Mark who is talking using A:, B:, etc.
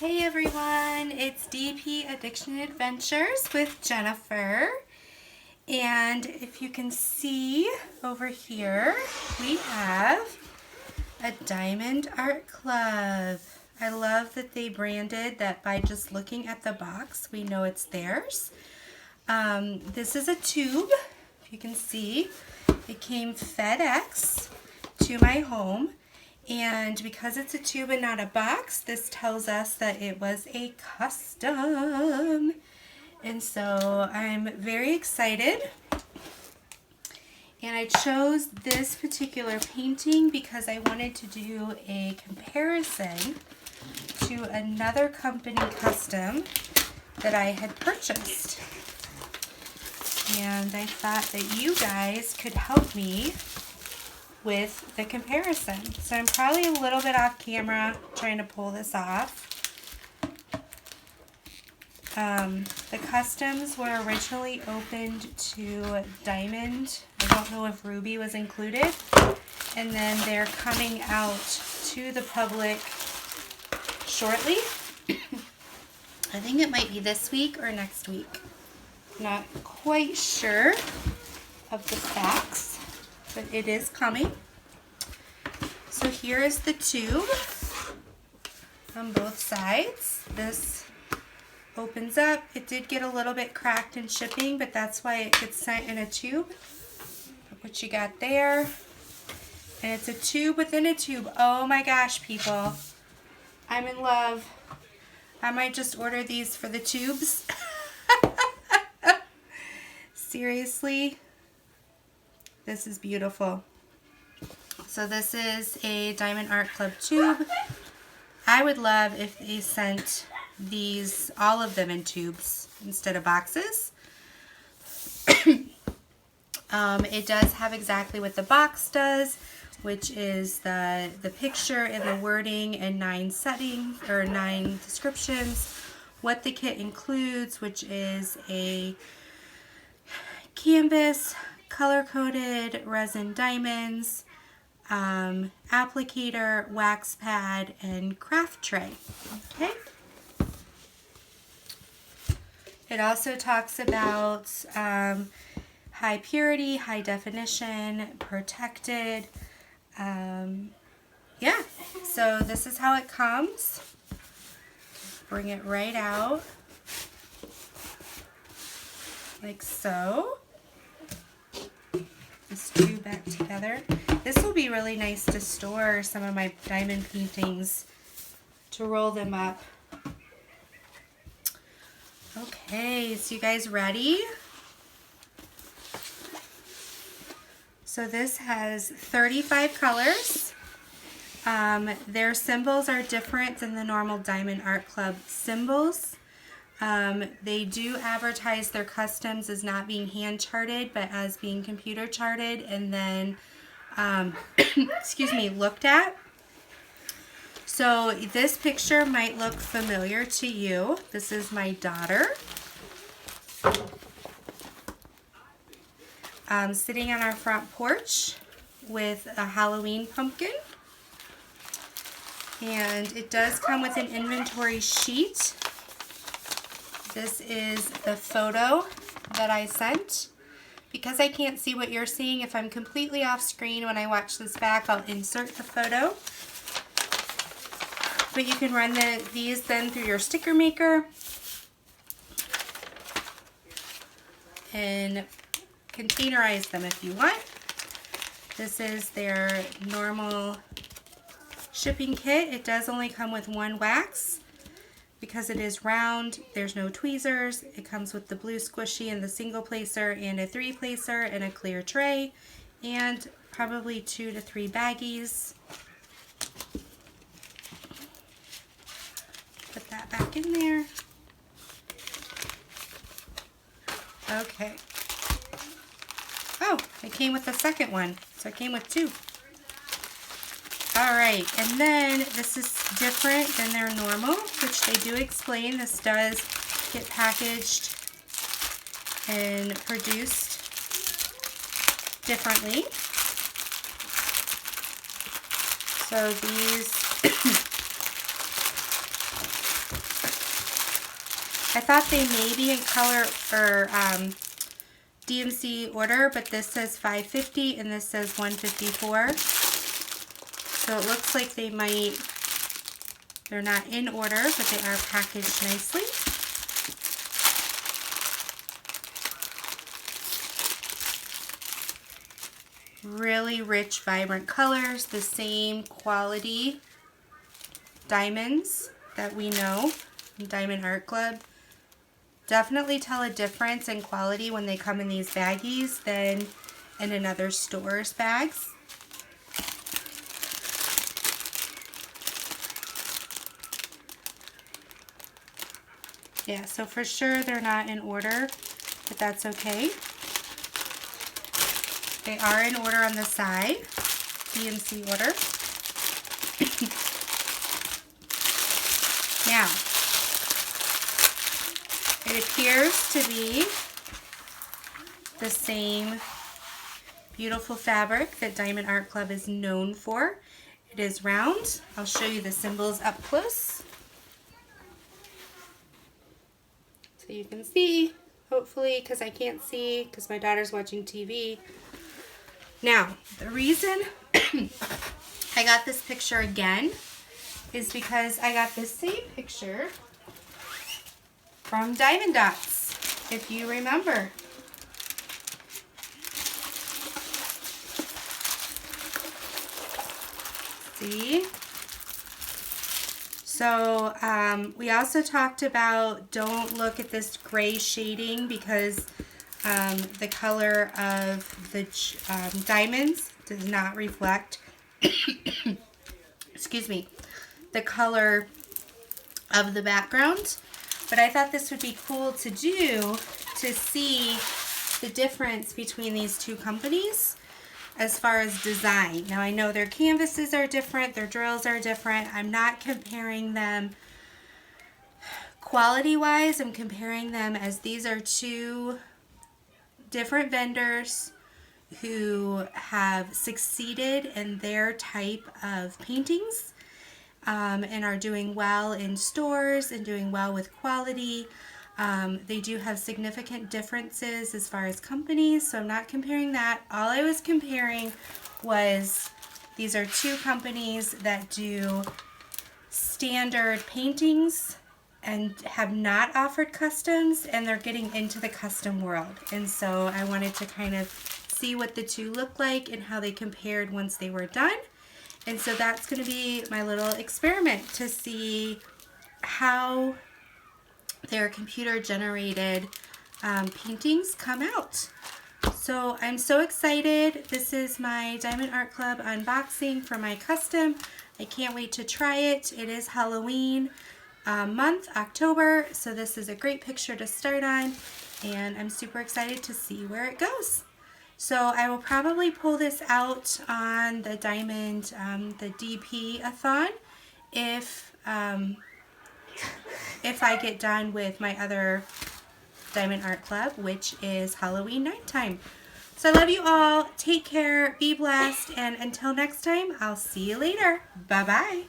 A: Hey everyone, it's DP Addiction Adventures with Jennifer. And if you can see over here, we have a Diamond Art Club. I love that they branded that by just looking at the box, we know it's theirs. This is a tube, if you can see. It came FedEx to my home. And because it's a tube and not a box, this tells us that it was a custom. And so I'm very excited. And I chose this particular painting because I wanted to do a comparison to another company custom that I had purchased. And I thought that you guys could help me with the comparison. So I'm probably a little bit off camera trying to pull this off. The customs were originally opened to Diamond. I don't know if Ruby was included. And then they're coming out to the public shortly. I think it might be this week or next week. Not quite sure of the facts, but it is coming. So here is the tube on both sides. This opens up. It did get a little bit cracked in shipping, but that's why it gets sent in a tube. Look what you got there. And it's a tube within a tube. Oh my gosh, people. I'm in love. I might just order these for the tubes. Seriously. This is beautiful. So this is a Diamond Art Club tube. I would love if they sent these, all of them in tubes instead of boxes. It does have exactly what the box does, which is the picture and the wording and 9 settings or 9 descriptions. What the kit includes, which is a canvas, color-coded resin diamonds, applicator, wax pad, and craft tray. Okay. It also talks about high purity, high definition, protected. Yeah, so this is how it comes. Bring it right out like so. This tube back together. This will be really nice to store some of my diamond paintings, to roll them up. Okay, so you guys ready? So this has 35 colors. Their symbols are different than the normal Diamond Art Club symbols. They do advertise their customs as not being hand charted, but as being computer charted and then, excuse me, looked at. So this picture might look familiar to you. This is my daughter. Sitting on our front porch with a Halloween pumpkin. And it does come with an inventory sheet. This is the photo that I sent. Because I can't see what you're seeing, if I'm completely off screen when I watch this back, I'll insert the photo. But you can run these then through your sticker maker and containerize them if you want. This is their normal shipping kit. It does only come with one wax. Because it is round, there's no tweezers. It comes with the blue squishy and the single placer and a 3-placer and a clear tray and probably 2 to 3 baggies. Put that back in there. Okay. Oh, it came with the second one, so it came with 2. Alright, and then this is different than their normal, which they do explain. This does get packaged and produced differently. So these I thought they may be in color or DMC order, but this says 550 and this says 154. So it looks like they might, they're not in order, but they are packaged nicely. Really rich, vibrant colors, the same quality diamonds that we know from Diamond Art Club. Definitely tell a difference in quality when they come in these baggies than in another store's bags. Yeah, so for sure they're not in order, but that's okay. They are in order on the side, DMC order. Now, it appears to be the same beautiful fabric that Diamond Art Club is known for. It is round. I'll show you the symbols up close, so you can see, hopefully, because I can't see because my daughter's watching TV. Now, the reason I got this picture again is because I got this same picture from Diamond Dots, if you remember. See? So we also talked about don't look at this gray shading because the color of the diamonds does not reflect excuse me, the color of the background. But I thought this would be cool to do to see the difference between these two companies as far as design. Now I know their canvases are different, their drills are different. I'm not comparing them quality wise, I'm comparing them as these are two different vendors who have succeeded in their type of paintings and are doing well in stores and doing well with quality. They do have significant differences as far as companies, so I'm not comparing that. All I was comparing was these are two companies that do standard paintings and have not offered customs, and they're getting into the custom world. And so I wanted to kind of see what the two look like and how they compared once they were done. And so that's going to be my little experiment to see how their computer generated paintings come out. So I'm so excited. This is my Diamond Art Club unboxing for my custom. I can't wait to try it. It is Halloween month, October, so this is a great picture to start on, and I'm super excited to see where it goes. So I will probably pull this out on the Diamond, the DP-a-thon if I get done with my other Diamond Art Club, which is Halloween nighttime. So I love you all. Take care, be blessed, and until next time, I'll see you later. Bye-bye.